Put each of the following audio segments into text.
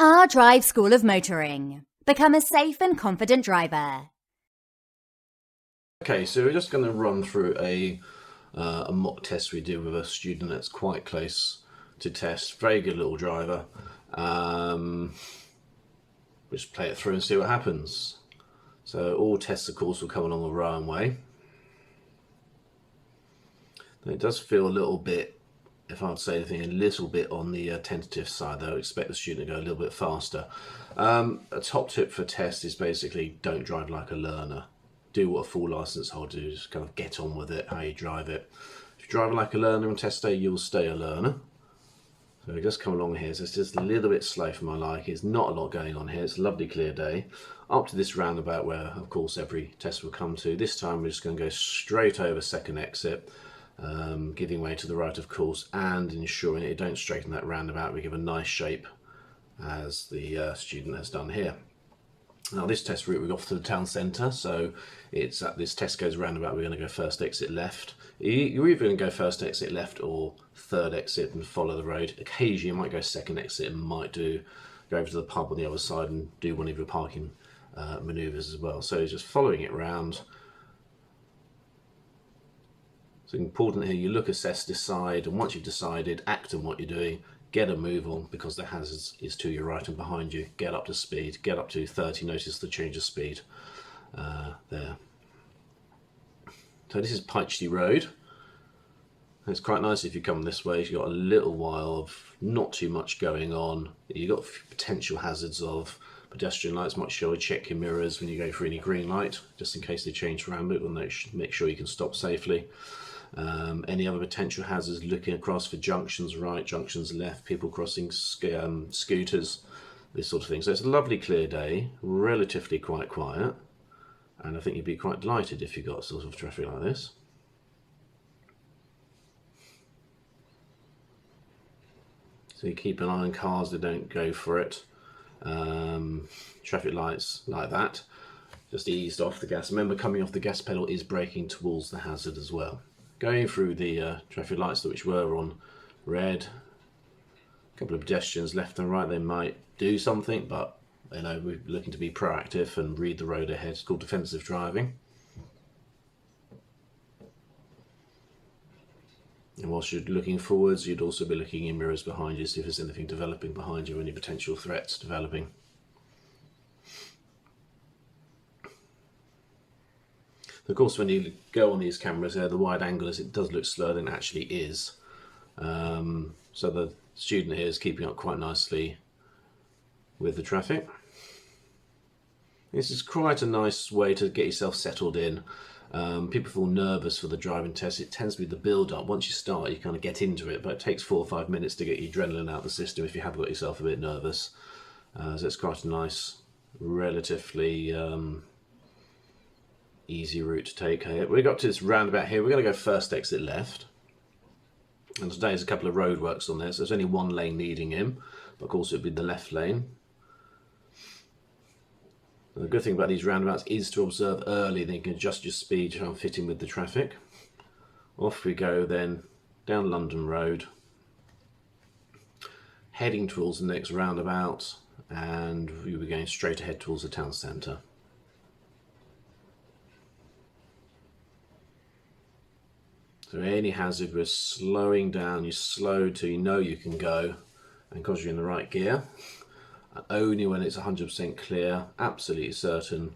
Our Drive School of Motoring. Become a safe and confident driver. Okay, so we're just going to run through a mock test we did with a student that's quite close to test. Very good little driver. Just play it through and see what happens. So all tests, of course, will come along the runway. It does feel a little bit, if I would say anything, a little bit on the tentative side, though. I expect the student to go a little bit faster. A top tip for test is basically don't drive like a learner. Do what a full licence holder do, just kind of get on with it, how you drive it. If you're driving like a learner on test day, you'll stay a learner. So we just come along here, so it's just a little bit slow for my liking. It's not a lot going on here, it's a lovely clear day. Up to this roundabout where, of course, every test will come to. This time we're just going to go straight over second exit, giving way to the right, of course, and ensuring that you don't straighten that roundabout. We give a nice shape, as the student has done here. Now this test route, we got to the town centre, so it's at this test goes roundabout, we're going to go first exit left. You're either going to go first exit left or third exit and follow the road. Occasionally you might go second exit and might go over to the pub on the other side and do one of your parking manoeuvres as well. So just following it round. So important here, you look, assess, decide, and once you've decided, act on what you're doing. Get a move on, because the hazard is to your right and behind you. Get up to speed, get up to 30, notice the change of speed there. So this is Pytchley Road. It's quite nice if you come this way. You've got a little while of not too much going on. You've got potential hazards of pedestrian lights. Make sure you check your mirrors when you go for any green light, just in case they change around. It will make sure you can stop safely. Any other potential hazards, looking across for junctions right, junctions left, people crossing scooters, this sort of thing. So it's a lovely clear day, relatively quite quiet, and I think you'd be quite delighted if you got sort of traffic like this. So you keep an eye on cars that don't go for it. Traffic lights like that, just eased off the gas. Remember, coming off the gas pedal is braking towards the hazard as well. Going through the traffic lights which were on red, a couple of pedestrians left and right, they might do something, but you know, we're looking to be proactive and read the road ahead. It's called defensive driving. And whilst you're looking forwards, you'd also be looking in mirrors behind you, see if there's anything developing behind you, any potential threats developing. Of course, when you go on these cameras there, the wide angle, as it does look slower than it actually is. So the student here is keeping up quite nicely with the traffic. This is quite a nice way to get yourself settled in. People feel nervous for the driving test. It tends to be the build-up. Once you start, you kind of get into it, but it takes 4 or 5 minutes to get your adrenaline out of the system if you have got yourself a bit nervous. So it's quite a nice, relatively easy route to take here. We got to this roundabout here. We're going to go first exit left, and today there's a couple of roadworks on there, so there's only one lane leading in, but of course it would be the left lane. And the good thing about these roundabouts is to observe early, then you can adjust your speed to try and fit in with the traffic. Off we go then down London Road, heading towards the next roundabout, and we were going straight ahead towards the town centre. So any hazard, we're slowing down. You slow till you know you can go, and because you're in the right gear. And only when it's 100% clear, absolutely certain,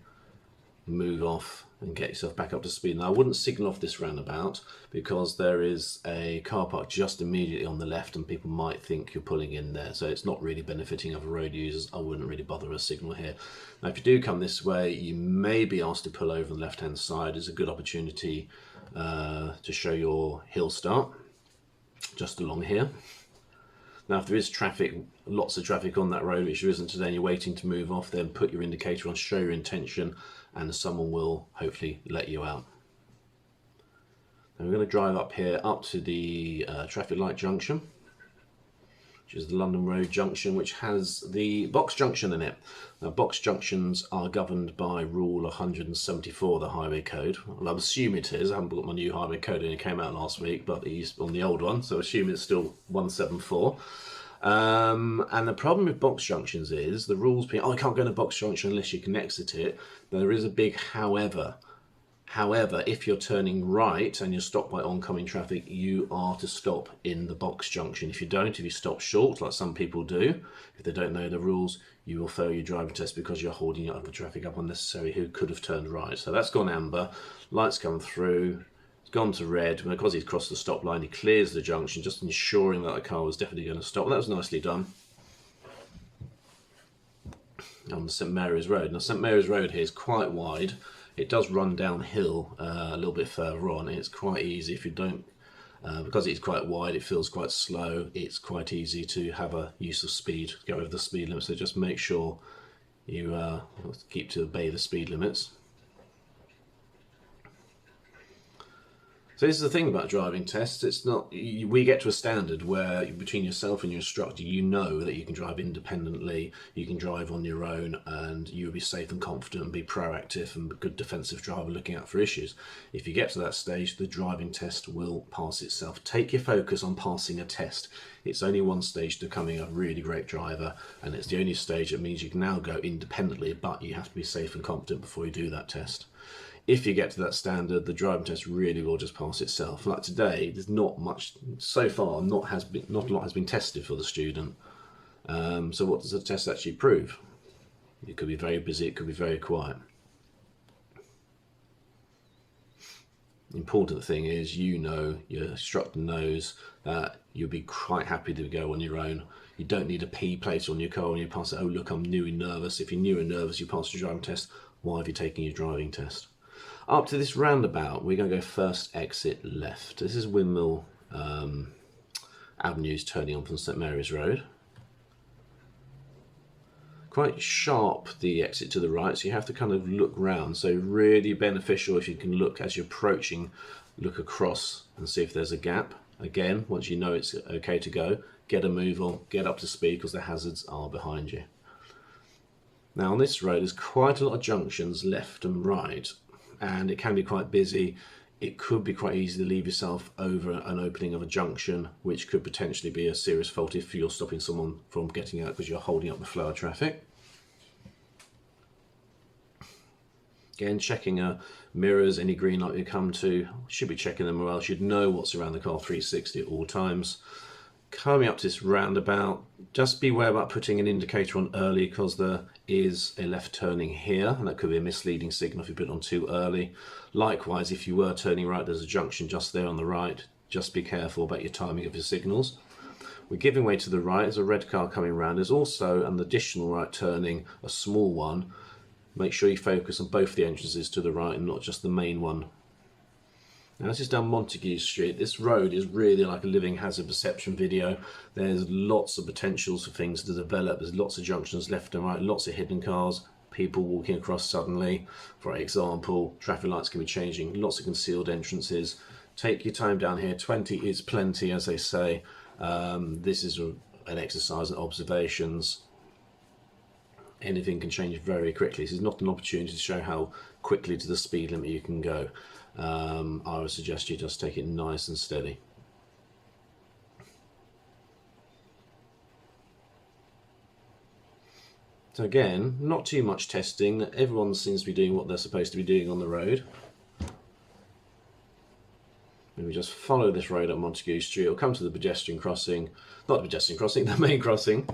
move off and get yourself back up to speed. Now I wouldn't signal off this roundabout because there is a car park just immediately on the left and people might think you're pulling in there. So it's not really benefiting other road users. I wouldn't really bother a signal here. Now if you do come this way, you may be asked to pull over on the left hand side. It's a good opportunity to show your hill start just along here. Now if there is traffic, lots of traffic on that road, which there isn't today, and you're waiting to move off, then put your indicator on, show your intention, and someone will hopefully let you out. Now we're going to drive up here up to the traffic light junction, which is the London Road junction, which has the box junction in it. Now box junctions are governed by rule 174 of the highway code. Well, I assume it is. I haven't got my new highway code and it came out last week, but it's on the old one, so I assume it's still 174. And the problem with box junctions is the rules being, oh, I can't go in a box junction unless you can exit it. There is a big however. However, if you're turning right and you're stopped by oncoming traffic, you are to stop in the box junction. If you don't, if you stop short, like some people do, if they don't know the rules, you will fail your driving test because you're holding other traffic up unnecessarily who could have turned right. So that's gone amber, lights come through, it's gone to red, and because he's crossed the stop line, he clears the junction, just ensuring that the car was definitely going to stop. That was nicely done. On St Mary's Road. Now St Mary's Road here is quite wide. It does run downhill a little bit further on, and it's quite easy if you don't, because it's quite wide, it feels quite slow, it's quite easy to have a use of speed, go over the speed limit, so just make sure you keep to obey the speed limits. So this is the thing about driving tests, it's not, we get to a standard where between yourself and your instructor, you know that you can drive independently, you can drive on your own, and you'll be safe and confident and be proactive and a good defensive driver looking out for issues. If you get to that stage, the driving test will pass itself. Take your focus on passing a test. It's only one stage to becoming a really great driver, and it's the only stage that means you can now go independently, but you have to be safe and confident before you do that test. If you get to that standard, the driving test really will just pass itself. Like today, there's not much so far. Not a lot has been tested for the student. So what does the test actually prove? It could be very busy. It could be very quiet. The important thing is, you know, your instructor knows that you'll be quite happy to go on your own. You don't need a P plate on your car when you pass it. Oh, look, I'm new and nervous. If you're new and nervous, you pass your driving test. Why have you taken your driving test? Up to this roundabout, we're going to go first exit left. This is Windmill Avenues turning on from St Mary's Road. Quite sharp the exit to the right, so you have to kind of look round. So really beneficial if you can look as you're approaching, look across and see if there's a gap. Again, once you know it's okay to go, get a move on, get up to speed because the hazards are behind you. Now on this road, there's quite a lot of junctions left and right, and it can be quite busy. It could be quite easy to leave yourself over an opening of a junction, which could potentially be a serious fault if you're stopping someone from getting out because you're holding up the flow of traffic. Again, checking mirrors, any green light you come to, should be checking them, or else you'd know what's around the car 360 at all times. Coming up to this roundabout, just beware about putting an indicator on early because there is a left turning here, and that could be a misleading signal if you put it on too early. Likewise, if you were turning right, there's a junction just there on the right. Just be careful about your timing of your signals. We're giving way to the right, there's a red car coming around. There's also an additional right turning, a small one. Make sure you focus on both the entrances to the right and not just the main one. Now this is down Montagu Street. This road is really like a living hazard perception video. There's lots of potentials for things to develop. There's lots of junctions left and right, lots of hidden cars, people walking across suddenly. For example, traffic lights can be changing, lots of concealed entrances. Take your time down here. 20 is plenty, as they say. This is an exercise in observations. Anything can change very quickly. This is not an opportunity to show how quickly to the speed limit you can go. I would suggest you just take it nice and steady. So again, not too much testing. Everyone seems to be doing what they're supposed to be doing on the road. And we just follow this road up Montagu Street. It'll come to the pedestrian crossing, not the pedestrian crossing, the main crossing.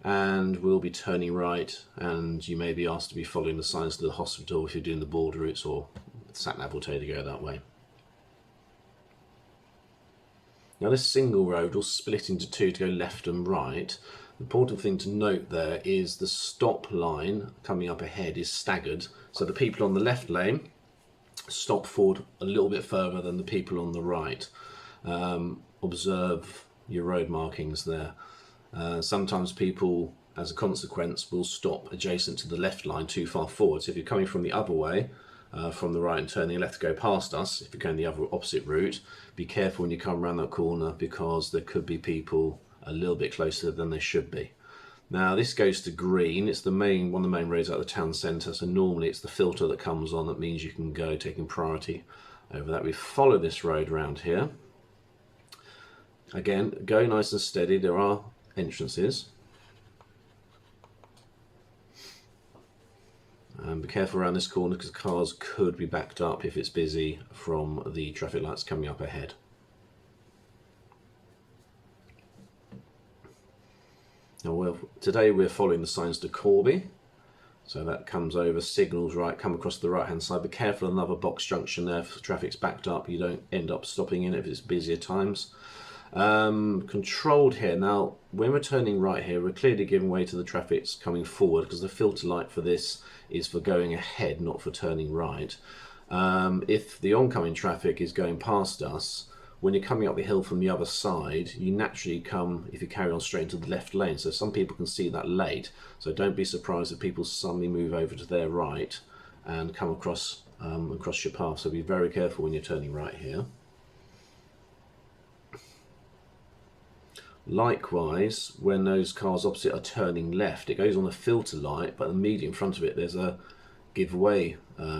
And we'll be turning right, and you may be asked to be following the signs to the hospital if you're doing the border routes, or sat-nav will tell you to go that way. Now this single road will split into two to go left and right. The important thing to note there is the stop line coming up ahead is staggered, so the people on the left lane stop forward a little bit further than the people on the right. Observe your road markings there. Sometimes people, as a consequence, will stop adjacent to the left line too far forward. So if you're coming from the other way, from the right and turning left to go past us, if you're going the other opposite route, be careful when you come around that corner because there could be people a little bit closer than they should be. Now this goes to green. It's one of the main roads out of the town centre, so normally it's the filter that comes on that means you can go, taking priority over that. We follow this road around here. Again, go nice and steady. There are entrances. And be careful around this corner because cars could be backed up if it's busy from the traffic lights coming up ahead. Now, today we're following the signs to Corby. So that comes over, signals right, come across the right hand side. Be careful, another box junction there if the traffic's backed up. You don't end up stopping in it if it's busier times. Controlled here. Now, when we're turning right here, we're clearly giving way to the traffic's coming forward because the filter light for this is for going ahead, not for turning right. If the oncoming traffic is going past us, when you're coming up the hill from the other side, you naturally come, if you carry on straight into the left lane. So some people can see that late. So don't be surprised if people suddenly move over to their right and come across your path. So be very careful when you're turning right here. Likewise, when those cars opposite are turning left, it goes on a filter light, but immediately in front of it there's a give way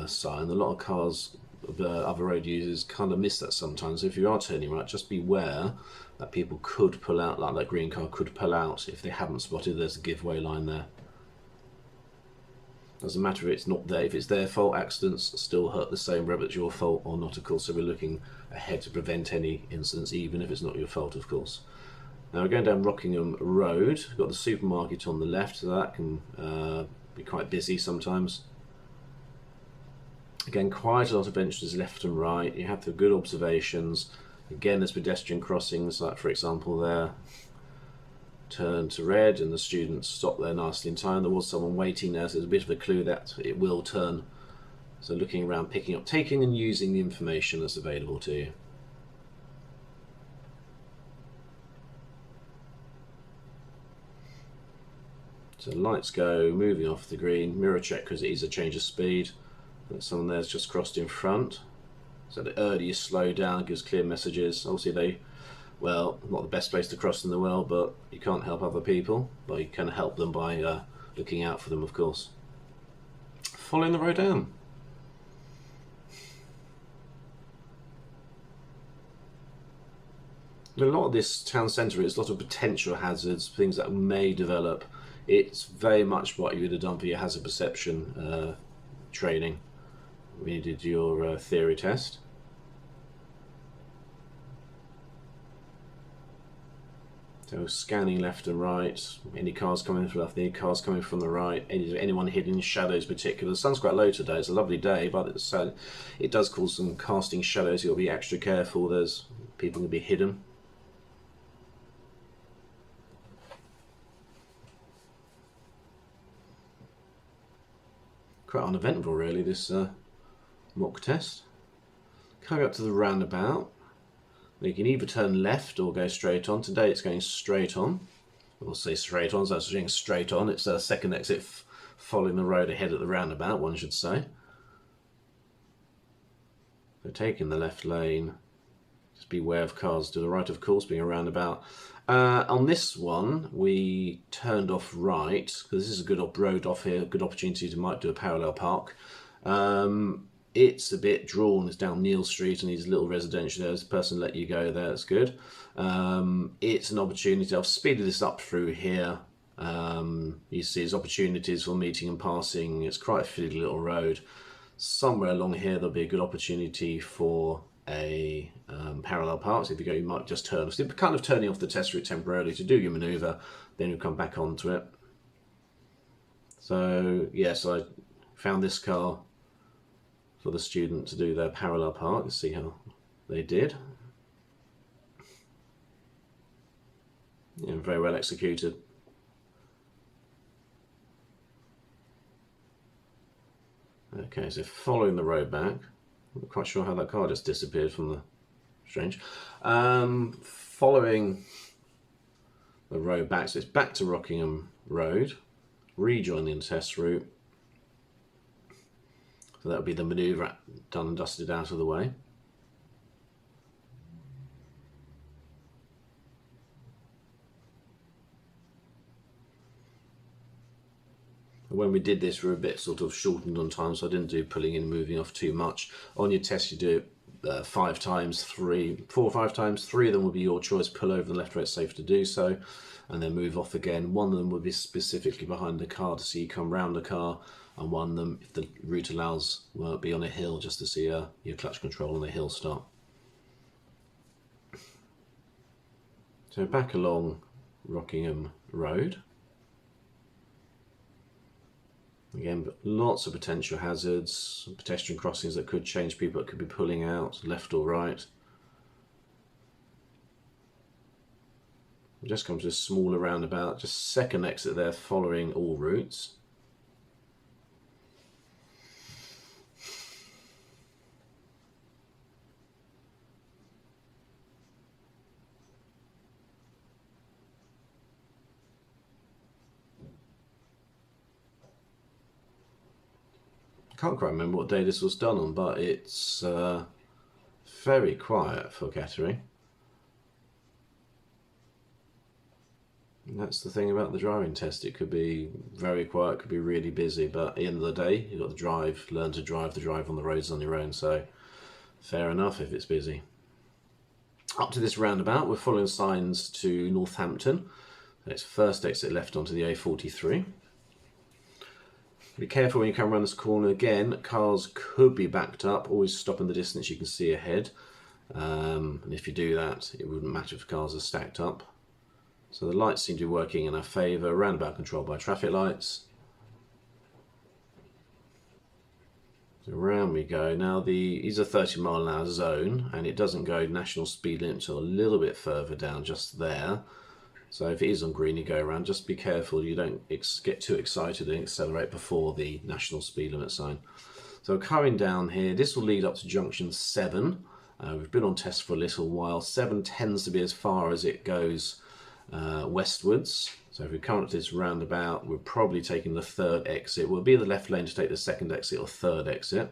sign. A lot of cars, other road users, kind of miss that sometimes. If you are turning right, just beware that people could pull out, like that green car could pull out if they haven't spotted there's a give way line there. Doesn't matter if it's not there. If it's their fault, accidents still hurt the same whether it's your fault or not, of course. So we're looking ahead to prevent any incidents, even if it's not your fault, of course. Now we're going down Rockingham Road. We've got the supermarket on the left, so that can be quite busy sometimes. Again, quite a lot of entrances left and right. You have the good observations. Again, there's pedestrian crossings, like for example there. Turn to red and the students stop there nicely in time. There was someone waiting there, so there's a bit of a clue that it will turn. So looking around, picking up, taking and using the information that's available to you. So lights go, moving off the green, mirror check because it is a change of speed. Someone there's just crossed in front. So the earlier you slow down, gives clear messages. Obviously well, not the best place to cross in the world, but you can't help other people. But you can help them by looking out for them, of course. Following the road down. A lot of this town centre is a lot of potential hazards, things that may develop. It's very much what you would have done for your hazard perception training when you did your theory test. So scanning left and right, any cars coming from the left, any cars coming from the right, anyone hidden in shadows particular. The sun's quite low today, it's a lovely day, but it does cause some casting shadows. You'll be extra careful, there's people can be hidden. Quite uneventful really, this mock test. Coming up to the roundabout. You can either turn left or go straight on. Today it's going straight on. We'll say straight on, so it's going straight on. It's a second exit following the road ahead at the roundabout, one should say. So taking the left lane, just beware of cars to the right, of course, being a roundabout. On this one, we turned off right, because this is a good road off here, a good opportunity to might do a parallel park. It's a bit drawn, it's down Neil Street and these little residential areas. The person let you go there, that's good. It's an opportunity, I've speeded this up through here. You see there's opportunities for meeting and passing. It's quite a fiddly little road. Somewhere along here there'll be a good opportunity for a parallel park. So if you go, you might just turn. So you're kind of turning off the test route temporarily to do your manoeuvre, then you'll come back onto it. So yes, I found this car for the student to do their parallel park. Let's see how they did. Yeah, very well executed. Okay, so following the road back. I'm not quite sure how that car just disappeared from the... Strange. Following the road back, so it's back to Rockingham Road, rejoining the test route. So that would be the manoeuvre done and dusted out of the way. When we did this, we were a bit sort of shortened on time, so I didn't do pulling in and moving off too much. On your test, you do it 5 times, 3, 4 or 5 times. 3 of them will be your choice, pull over the left where it's safe to do so, and then move off again. 1 of them will be specifically behind the car to see you come round the car, and 1 of them, if the route allows, will be on a hill just to see your clutch control on the hill start. So back along Rockingham Road. Again, but lots of potential hazards, pedestrian crossings that could change people that could be pulling out, left or right. We just come to a smaller roundabout, just second exit there, following all routes. I can't quite remember what day this was done on, but it's very quiet for Kettering. And that's the thing about the driving test. It could be very quiet, it could be really busy, but at the end of the day, you've got to drive, learn to drive on the roads on your own, so fair enough if it's busy. Up to this roundabout, we're following signs to Northampton. It's first exit left onto the A43. Be careful when you come around this corner again. Cars could be backed up. Always stop in the distance you can see ahead. And if you do that, it wouldn't matter if cars are stacked up. So the lights seem to be working in our favour. Roundabout controlled by traffic lights. So around we go. Now these are 30-mile-an-hour zone, and it doesn't go national speed limit until a little bit further down, just there. So if it is on green, you go around. Just be careful you don't get too excited and accelerate before the national speed limit sign. So coming down here, this will lead up to junction 7. We've been on test for a little while. 7 tends to be as far as it goes westwards. So if we come up to this roundabout, we're probably taking the 3rd exit. We'll be in the left lane to take the 2nd exit or 3rd exit.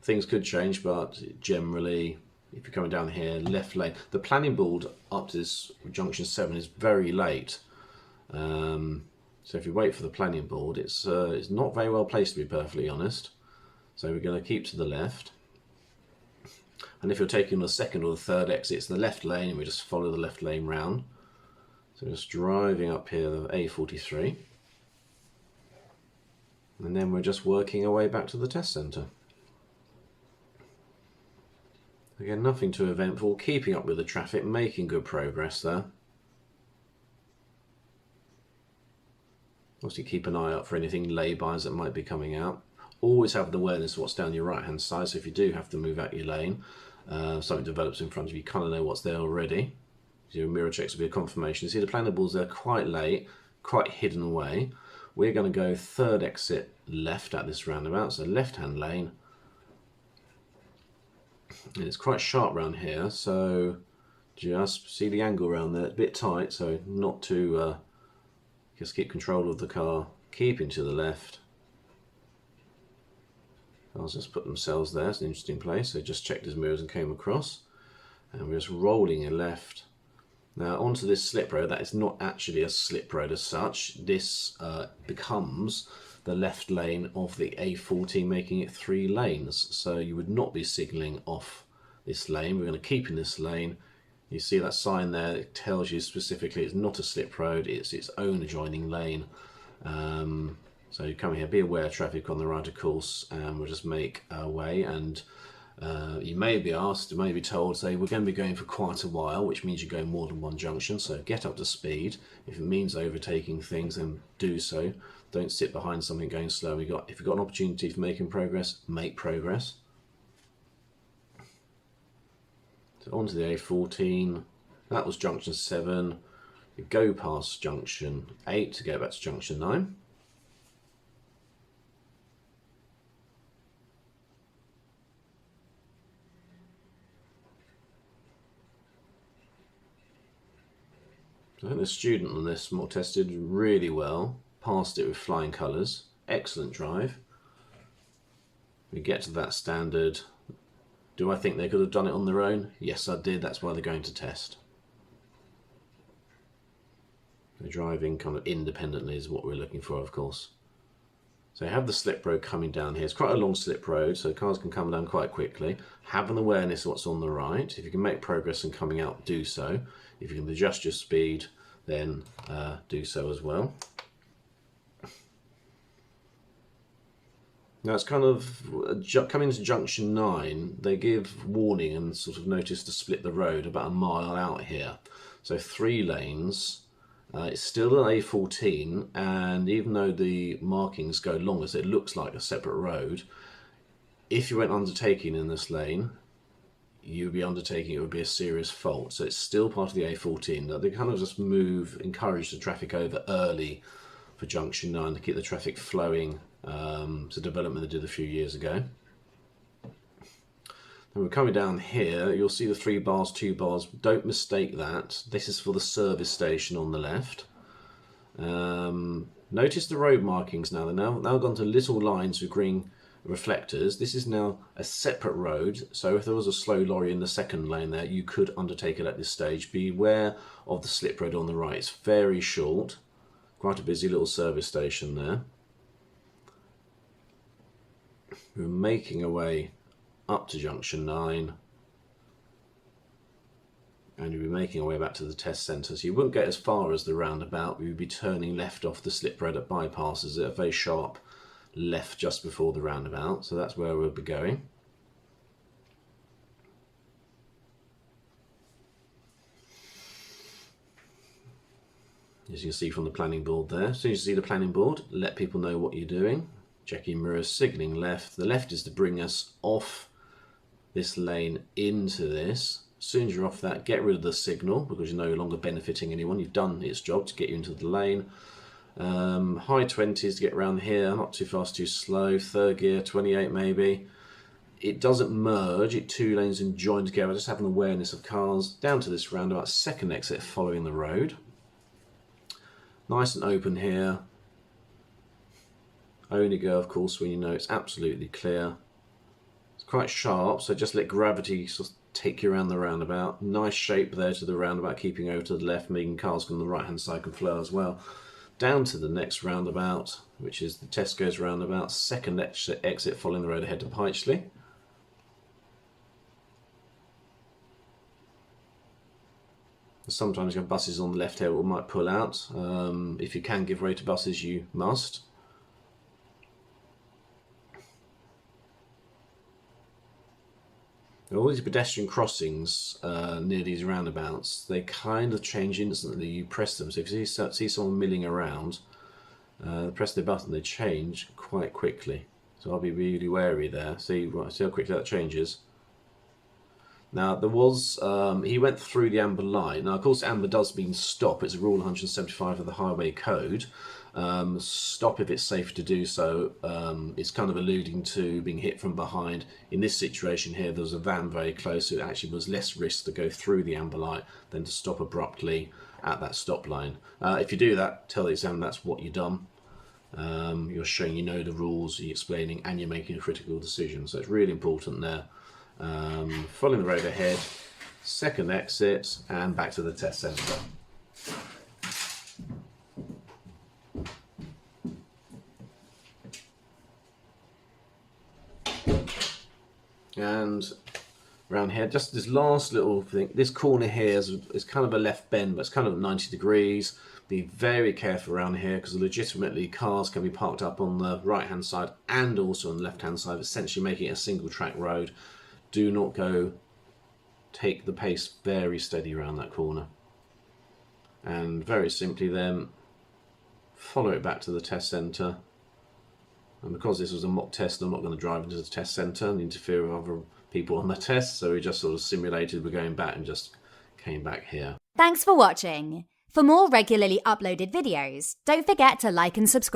Things could change, but generally, if you're coming down here, left lane. The planning board up to this junction 7 is very late. So if you wait for the planning board, it's not very well placed, to be perfectly honest. So we're going to keep to the left. And if you're taking the 2nd or the 3rd exit, it's the left lane, and we just follow the left lane round. So just driving up here, the A43. And then we're just working our way back to the test centre. Again, nothing too eventful, keeping up with the traffic, making good progress there. Obviously keep an eye out for anything lay-bys that might be coming out. Always have the awareness of what's down your right-hand side, so if you do have to move out your lane, something develops in front of you, you kind of know what's there already. Your mirror checks will be a confirmation. You see the planner balls there quite late, quite hidden away. We're going to go 3rd exit left at this roundabout, so left-hand lane. And it's quite sharp around here, so just see the angle around there. It's a bit tight, so not to just keep control of the car, keeping to the left. Cars just put themselves there. It's an interesting place. So just checked his mirrors and came across, and we're just rolling in left. Now onto this slip road. That is not actually a slip road as such. This becomes the left lane of the A14, making it 3 lanes. So you would not be signalling off this lane. We're going to keep in this lane. You see that sign there, it tells you specifically it's not a slip road, it's its own adjoining lane. So you come here, be aware of traffic on the right, of course, and we'll just make our way. And you may be asked, you may be told, say, we're going to be going for quite a while, which means you're going more than one junction, so get up to speed. If it means overtaking things, then do so. Don't sit behind something going slow. If you've got an opportunity for making progress, make progress. So onto the A14. That was junction 7. You go past junction 8 to go back to junction 9. I think the student on this mock test did really well. Passed it with flying colours. Excellent drive. We get to that standard. Do I think they could have done it on their own? Yes, I did. That's why they're going to test. So driving kind of independently is what we're looking for, of course. So you have the slip road coming down here. It's quite a long slip road, so cars can come down quite quickly. Have an awareness of what's on the right. If you can make progress in coming out, do so. If you can adjust your speed, then do so as well. Now it's kind of coming to junction 9, they give warning and sort of notice to split the road about a mile out here. So 3 lanes. It's still an A14, and even though the markings go longer, so it looks like a separate road, if you went undertaking in this lane, you would be undertaking, it would be a serious fault. So it's still part of the A14. They kind of just encourage the traffic over early for junction 9 to keep the traffic flowing. It's a development they did a few years ago. And we're coming down here, you'll see the 3 bars, 2 bars. Don't mistake that. This is for the service station on the left. Notice the road markings now. They're now gone to little lines with green reflectors. This is now a separate road. So if there was a slow lorry in the second lane there, you could undertake it at this stage. Beware of the slip road on the right. It's very short. Quite a busy little service station there. We're making our way up to junction 9, and you'll be making our way back to the test centre. So you wouldn't get as far as the roundabout. We would be turning left off the slip road at bypasses at a very sharp left just before the roundabout. So that's where we'll be going. As you can see from the planning board there. As soon as you see the planning board, let people know what you're doing. Checking mirrors, signalling left. The left is to bring us off this lane into this. As soon as you're off that, get rid of the signal because you're no longer benefiting anyone. You've done its job to get you into the lane. High 20s to get around here, not too fast, too slow. Third gear, 28 maybe. It doesn't merge, 2 lanes and join together. Just have an awareness of cars. Down to this roundabout, second exit following the road. Nice and open here. Only go, of course, when you know it's absolutely clear. It's quite sharp, so just let gravity sort of take you around the roundabout. Nice shape there to the roundabout, keeping over to the left, meaning cars on the right-hand side can flow as well. Down to the next roundabout, which is the Tesco's roundabout. Second exit following the road ahead to Pytchley. Sometimes you have buses on the left here that might pull out. If you can give way to buses, you must. All these pedestrian crossings near these roundabouts, they kind of change instantly. You press them, so if you see someone milling around, press the button, they change quite quickly. So I'll be really wary there. See how quickly that changes. Now there was, he went through the amber light. Now of course amber does mean stop. It's a rule 175 of the Highway Code. Stop if it's safe to do so. It's kind of alluding to being hit from behind. In this situation here, there was a van very close, so it actually was less risk to go through the amber light than to stop abruptly at that stop line. If you do that, tell the examiner that's what you've done. You're showing you know the rules, you're explaining, and you're making a critical decision. So it's really important there. Following the road ahead, second exit, and back to the test centre. And around here, just this last little thing, this corner here is kind of a left bend, but it's kind of 90 degrees. Be very careful around here because legitimately cars can be parked up on the right hand side and also on the left hand side, essentially making it a single track road. Do not take the pace very steady around that corner. And very simply then, follow it back to the test centre. And because this was a mock test, I'm not going to drive into the test centre and interfere with other people on the test. So we just sort of simulated we're going back and just came back here. Thanks for watching. For more regularly uploaded videos, don't forget to like and subscribe.